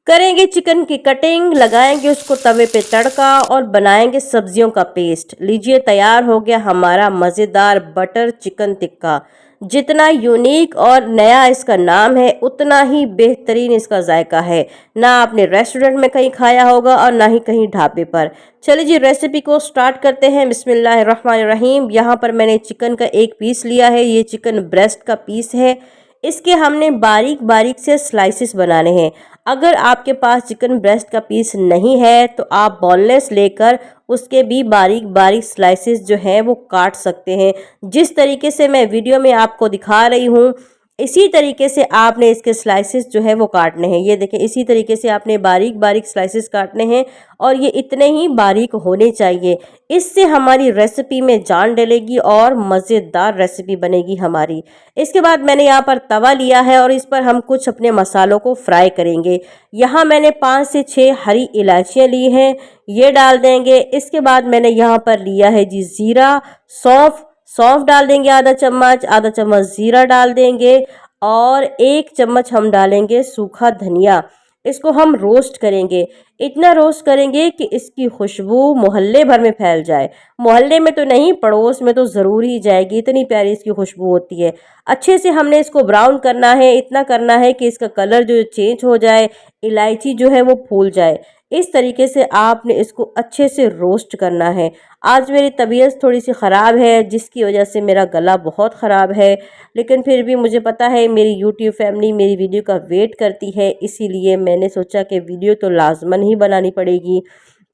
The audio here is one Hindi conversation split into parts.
करेंगे चिकन की कटिंग, लगाएंगे उसको तवे पे तड़का और बनाएंगे सब्जियों का पेस्ट। लीजिए तैयार हो गया हमारा मज़ेदार बटर चिकन टिक्का। जितना यूनिक और नया इसका नाम है उतना ही बेहतरीन इसका जायका है। ना आपने रेस्टोरेंट में कहीं खाया होगा और ना ही कहीं ढाबे पर। चलिए जी रेसिपी को स्टार्ट करते हैं। बिस्मिल्लाहिर्रहमानिर्रहीम। यहाँ पर मैंने चिकन का एक पीस लिया है, ये चिकन ब्रेस्ट का पीस है। इसके हमने बारीक बारीक से स्लाइसिस बनाने हैं। अगर आपके पास चिकन ब्रेस्ट का पीस नहीं है तो आप बोनलेस लेकर उसके भी बारीक बारीक स्लाइसिस जो हैं वो काट सकते हैं। जिस तरीके से मैं वीडियो में आपको दिखा रही हूँ इसी तरीके से आपने इसके स्लाइसिस जो है वो काटने हैं। ये देखें, इसी तरीके से आपने बारीक बारीक स्लाइसिस काटने हैं और ये इतने ही बारीक होने चाहिए। इससे हमारी रेसिपी में जान डलेगी और मज़ेदार रेसिपी बनेगी हमारी। इसके बाद मैंने यहाँ पर तवा लिया है और इस पर हम कुछ अपने मसालों को फ्राई करेंगे। यहाँ मैंने 5 से 6 हरी इलायचियाँ ली हैं, ये डाल देंगे। इसके बाद मैंने यहाँ पर लिया है जी ज़ीरा, सौंफ। सौंफ डाल देंगे आधा चम्मच ज़ीरा डाल देंगे और 1 चम्मच हम डालेंगे सूखा धनिया। इसको हम रोस्ट करेंगे, इतना रोस्ट करेंगे कि इसकी खुशबू मोहल्ले भर में फैल जाए। मोहल्ले में तो नहीं, पड़ोस में तो ज़रूर ही जाएगी, इतनी प्यारी इसकी खुशबू होती है। अच्छे से हमने इसको ब्राउन करना है, इतना करना है कि इसका कलर जो चेंज हो जाए, इलायची जो है वो फूल जाए। इस तरीके से आपने इसको अच्छे से रोस्ट करना है। आज मेरी तबीयत थोड़ी सी ख़राब है जिसकी वजह से मेरा गला बहुत ख़राब है, लेकिन फिर भी मुझे पता है मेरी यूट्यूब फैमिली मेरी वीडियो का वेट करती है, इसीलिए मैंने सोचा कि वीडियो तो लाजमन ही बनानी पड़ेगी।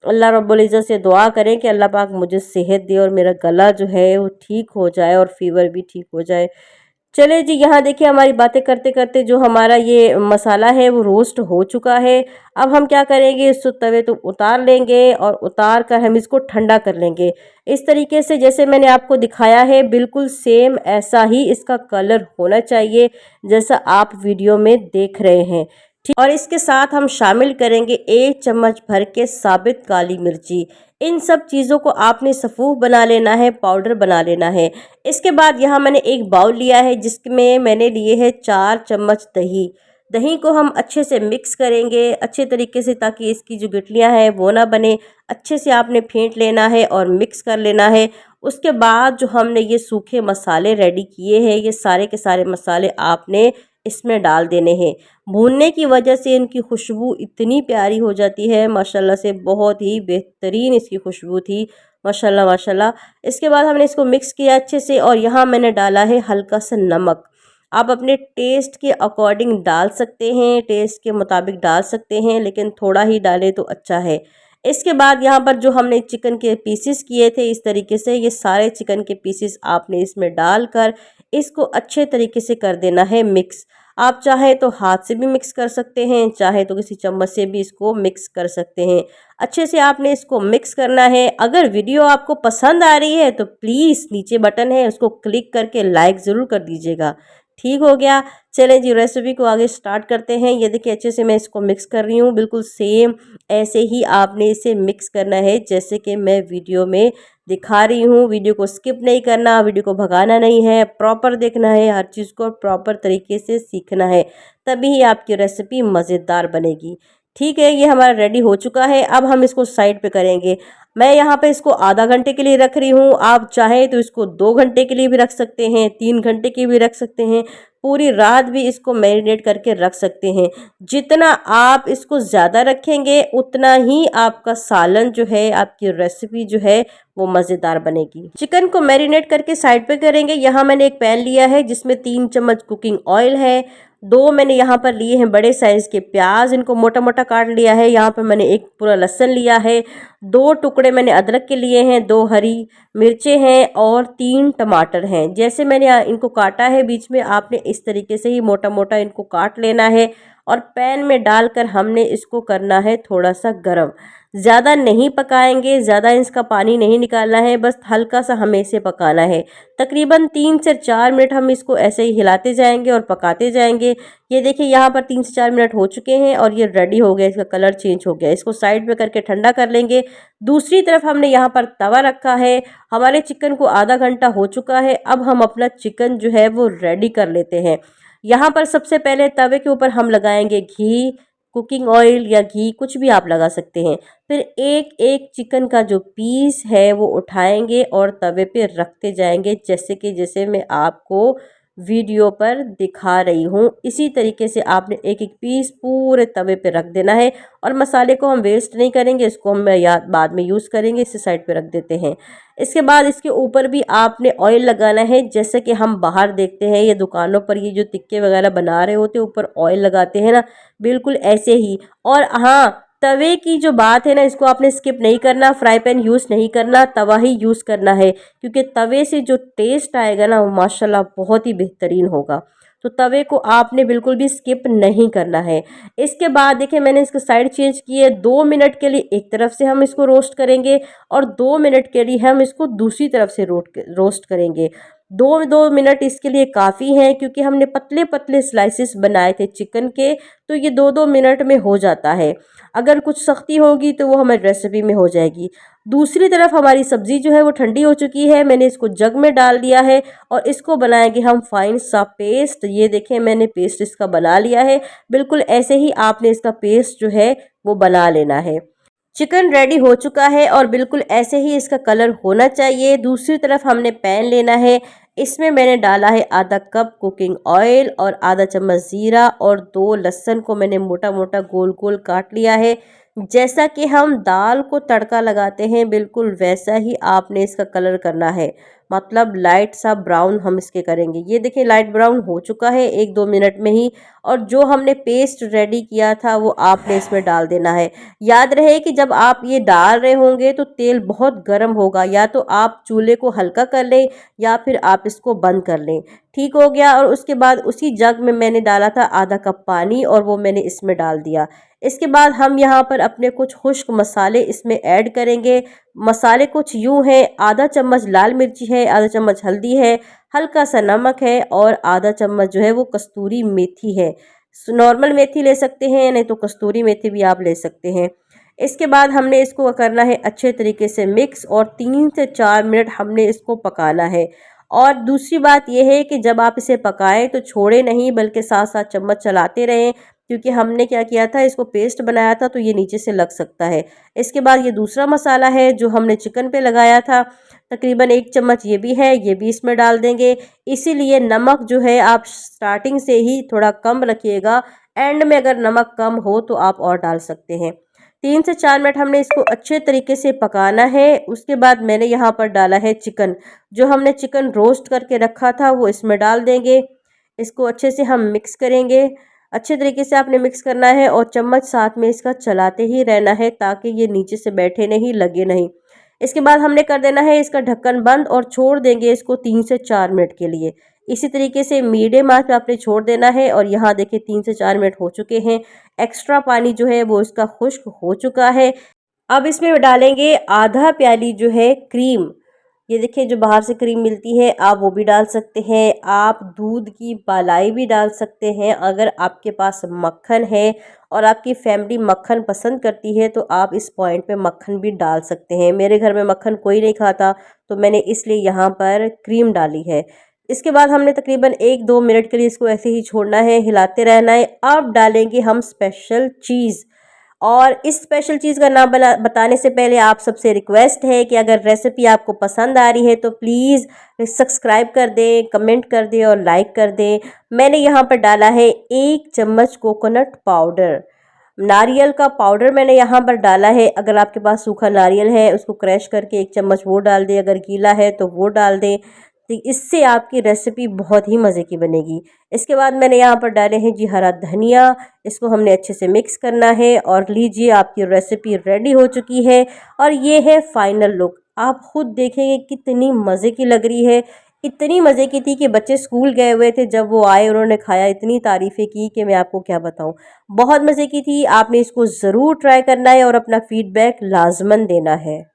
अल्लाह रब्बुल इज़्ज़त से दुआ करें कि अल्लाह पाक मुझे सेहत दे और मेरा गला जो है वो ठीक हो जाए और फीवर भी ठीक हो जाए। चलिए जी, यहाँ देखिए हमारी बातें करते करते जो हमारा ये मसाला है वो रोस्ट हो चुका है। अब हम क्या करेंगे, इसको तवे तो उतार लेंगे और उतार कर हम इसको ठंडा कर लेंगे। इस तरीके से जैसे मैंने आपको दिखाया है बिल्कुल सेम ऐसा ही इसका कलर होना चाहिए जैसा आप वीडियो में देख रहे हैं। ठीक, और इसके साथ हम शामिल करेंगे 1 चम्मच भर के साबित काली मिर्ची। इन सब चीज़ों को आपने सफ़ूफ बना लेना है, पाउडर बना लेना है। इसके बाद यहाँ मैंने एक बाउल लिया है जिसमें मैंने लिए है 4 चम्मच दही। दही को हम अच्छे से मिक्स करेंगे अच्छे तरीके से ताकि इसकी जो गिटलियाँ हैं वो ना बने। अच्छे से आपने फेंट लेना है और मिक्स कर लेना है। उसके बाद जो हमने ये सूखे मसाले रेडी किए हैं ये सारे के सारे मसाले आपने इसमें डाल देने हैं। भूनने की वजह से इनकी खुशबू इतनी प्यारी हो जाती है माशाल्लाह से, बहुत ही बेहतरीन इसकी खुशबू थी माशाल्लाह माशाल्लाह। इसके बाद हमने इसको मिक्स किया अच्छे से और यहाँ मैंने डाला है हल्का सा नमक। आप अपने टेस्ट के अकॉर्डिंग डाल सकते हैं, टेस्ट के मुताबिक डाल सकते हैं, लेकिन थोड़ा ही डालें तो अच्छा है। इसके बाद यहाँ पर जो हमने चिकन के पीसेस किए थे इस तरीके से ये सारे चिकन के पीसेस आपने इसमें डालकर इसको अच्छे तरीके से कर देना है मिक्स। आप चाहे तो हाथ से भी मिक्स कर सकते हैं, चाहे तो किसी चम्मच से भी इसको मिक्स कर सकते हैं। अच्छे से आपने इसको मिक्स करना है। अगर वीडियो आपको पसंद आ रही है तो प्लीज़ नीचे बटन है उसको क्लिक करके लाइक ज़रूर कर दीजिएगा। ठीक हो गया। चलें जी रेसिपी को आगे स्टार्ट करते हैं। ये देखिए अच्छे से मैं इसको मिक्स कर रही हूँ, बिल्कुल सेम ऐसे ही आपने इसे मिक्स करना है जैसे कि मैं वीडियो में दिखा रही हूँ। वीडियो को स्किप नहीं करना, वीडियो को भगाना नहीं है, प्रॉपर देखना है, हर चीज़ को प्रॉपर तरीके से सीखना है, तभी ही आपकी रेसिपी मज़ेदार बनेगी। ठीक है, ये हमारा रेडी हो चुका है। अब हम इसको साइड पे करेंगे। मैं यहाँ पे इसको आधा घंटे के लिए रख रही हूँ, आप चाहें तो इसको 2 घंटे के लिए भी रख सकते हैं, 3 घंटे के भी रख सकते हैं, पूरी रात भी इसको मैरिनेट करके रख सकते हैं। जितना आप इसको ज़्यादा रखेंगे उतना ही आपका सालन जो है, आपकी रेसिपी जो है वो मज़ेदार बनेगी। चिकन को मैरिनेट करके साइड पे करेंगे। यहाँ मैंने एक पैन लिया है जिसमें 3 चम्मच कुकिंग ऑयल है। 2 मैंने यहाँ पर लिए हैं बड़े साइज़ के प्याज, इनको मोटा मोटा काट लिया है। यहाँ पर मैंने एक पूरा लहसुन लिया है, 2 टुकड़े मैंने अदरक के लिए हैं, 2 हरी मिर्चें हैं और 3 टमाटर हैं। जैसे मैंने इनको काटा है बीच में, आपने इस तरीके से ही मोटा मोटा इनको काट लेना है और पैन में डालकर हमने इसको करना है थोड़ा सा गरम। ज़्यादा नहीं पकाएंगे, ज़्यादा इसका पानी नहीं निकालना है, बस हल्का सा हमें इसे पकाना है। तकरीबन 3 से 4 मिनट हम इसको ऐसे ही हिलाते जाएंगे और पकाते जाएंगे। ये देखिए यहाँ पर 3 से 4 मिनट हो चुके हैं और ये रेडी हो गया, इसका कलर चेंज हो गया। इसको साइड पे करके ठंडा कर लेंगे। दूसरी तरफ हमने यहाँ पर तवा रखा है। हमारे चिकन को आधा घंटा हो चुका है। अब हम अपना चिकन जो है वो रेडी कर लेते हैं। यहाँ पर सबसे पहले तवे के ऊपर हम लगाएंगे घी, कुकिंग ऑयल या घी कुछ भी आप लगा सकते हैं। फिर एक एक चिकन का जो पीस है वो उठाएंगे और तवे पे रखते जाएंगे, जैसे मैं आपको वीडियो पर दिखा रही हूँ। इसी तरीके से आपने एक एक पीस पूरे तवे पे रख देना है। और मसाले को हम वेस्ट नहीं करेंगे, इसको हम याद बाद में यूज़ करेंगे, इसे साइड पे रख देते हैं। इसके बाद इसके ऊपर भी आपने ऑयल लगाना है, जैसे कि हम बाहर देखते हैं ये दुकानों पर ये जो टिक्के वगैरह बना रहे होते हैं ऊपर ऑयल लगाते हैं ना, बिल्कुल ऐसे ही। और हाँ, तवे की जो बात है ना, इसको आपने स्किप नहीं करना, फ्राई पैन यूज़ नहीं करना, तवा ही यूज़ करना है, क्योंकि तवे से जो टेस्ट आएगा ना वो माशाल्लाह बहुत ही बेहतरीन होगा। तो तवे को आपने बिल्कुल भी स्किप नहीं करना है। इसके बाद देखिए मैंने इसकी साइड चेंज की है। 2 मिनट के लिए एक तरफ से हम इसको रोस्ट करेंगे और 2 मिनट के लिए हम इसको दूसरी तरफ से रोस्ट करेंगे। दो दो मिनट इसके लिए काफ़ी हैं, क्योंकि हमने पतले पतले स्लाइसिस बनाए थे चिकन के, तो ये 2-2 मिनट में हो जाता है। अगर कुछ सख्ती होगी तो वो हमारी रेसिपी में हो जाएगी। दूसरी तरफ हमारी सब्ज़ी जो है वो ठंडी हो चुकी है, मैंने इसको जग में डाल दिया है और इसको बनाएंगे हम फाइन सा पेस्ट। ये देखें मैंने पेस्ट इसका बना लिया है। बिल्कुल ऐसे ही आपने इसका पेस्ट जो है वो बना लेना है। चिकन रेडी हो चुका है और बिल्कुल ऐसे ही इसका कलर होना चाहिए। दूसरी तरफ हमने पैन लेना है, इसमें मैंने डाला है आधा कप कुकिंग ऑयल और आधा चम्मच ज़ीरा और 2 लहसुन को मैंने मोटा मोटा गोल गोल काट लिया है। जैसा कि हम दाल को तड़का लगाते हैं बिल्कुल वैसा ही आपने इसका कलर करना है, मतलब लाइट सा ब्राउन हम इसके करेंगे। ये देखिए लाइट ब्राउन हो चुका है 1-2 मिनट में ही। और जो हमने पेस्ट रेडी किया था वो आपने इसमें डाल देना है। याद रहे कि जब आप ये डाल रहे होंगे तो तेल बहुत गर्म होगा, या तो आप चूल्हे को हल्का कर लें या फिर आप इसको बंद कर लें। ठीक हो गया। और उसके बाद उसी जग में मैंने डाला था आधा कप पानी और वो मैंने इसमें डाल दिया। इसके बाद हम यहाँ पर अपने कुछ खुश्क मसाले इसमें ऐड करेंगे। मसाले कुछ यूँ हैं, आधा चम्मच लाल मिर्ची है, आधा चम्मच हल्दी है, हल्का सा नमक है और आधा चम्मच जो है वो कस्तूरी मेथी है। नॉर्मल मेथी ले सकते हैं, नहीं तो कस्तूरी मेथी भी आप ले सकते हैं। इसके बाद हमने इसको करना है अच्छे तरीके से मिक्स और 3 से 4 मिनट हमने इसको पकाना है। और दूसरी बात यह है कि जब आप इसे पकाएं तो छोड़े नहीं, बल्कि साथ साथ चम्मच चलाते रहें, क्योंकि हमने क्या किया था, इसको पेस्ट बनाया था तो ये नीचे से लग सकता है। इसके बाद ये दूसरा मसाला है जो हमने चिकन पे लगाया था, तकरीबन 1 चम्मच ये भी है, ये भी इसमें डाल देंगे। इसीलिए नमक जो है आप स्टार्टिंग से ही थोड़ा कम रखिएगा, एंड में अगर नमक कम हो तो आप और डाल सकते हैं। 3 से 4 मिनट हमने इसको अच्छे तरीके से पकाना है। उसके बाद मैंने यहाँ पर डाला है चिकन, जो हमने चिकन रोस्ट करके रखा था वो इसमें डाल देंगे। इसको अच्छे से हम मिक्स करेंगे। अच्छे तरीके से आपने मिक्स करना है और चम्मच साथ में इसका चलाते ही रहना है, ताकि ये नीचे से बैठे नहीं, लगे नहीं। इसके बाद हमने कर देना है इसका ढक्कन बंद और छोड़ देंगे इसको 3 से 4 मिनट के लिए। इसी तरीके से मीडियम आंच पे आपने छोड़ देना है। और यहाँ देखिए 3 से 4 मिनट हो चुके हैं। एक्स्ट्रा पानी जो है वो इसका खुश्क हो चुका है। अब इसमें डालेंगे आधा प्याली जो है क्रीम। ये देखिए जो बाहर से क्रीम मिलती है आप वो भी डाल सकते हैं, आप दूध की मलाई भी डाल सकते हैं। अगर आपके पास मक्खन है और आपकी फैमिली मक्खन पसंद करती है तो आप इस पॉइंट पे मक्खन भी डाल सकते हैं। मेरे घर में मक्खन कोई नहीं खाता तो मैंने इसलिए यहाँ पर क्रीम डाली है। इसके बाद हमने तकरीबन 1-2 मिनट के लिए इसको ऐसे ही छोड़ना है, हिलाते रहना है। अब डालेंगे हम स्पेशल चीज़। और इस स्पेशल चीज़ का नाम बताने से पहले आप सबसे रिक्वेस्ट है कि अगर रेसिपी आपको पसंद आ रही है तो प्लीज़ सब्सक्राइब कर दें, कमेंट कर दें और लाइक कर दें। मैंने यहाँ पर डाला है 1 चम्मच कोकोनट पाउडर, नारियल का पाउडर मैंने यहाँ पर डाला है। अगर आपके पास सूखा नारियल है उसको क्रश करके 1 चम्मच वो डाल दें, अगर गीला है तो वो डाल दें। तो इससे आपकी रेसिपी बहुत ही मज़े की बनेगी। इसके बाद मैंने यहाँ पर डाले हैं जी हरा धनिया, इसको हमने अच्छे से मिक्स करना है। और लीजिए आपकी रेसिपी रेडी हो चुकी है और ये है फाइनल लुक। आप खुद देखेंगे कितनी मज़े की लग रही है। इतनी मज़े की थी कि बच्चे स्कूल गए हुए थे, जब वो आए उन्होंने खाया, इतनी तारीफ़ें की कि मैं आपको क्या बताऊँ। बहुत मज़े की थी। आपने इसको ज़रूर ट्राई करना है और अपना फ़ीडबैक लाजमन देना है।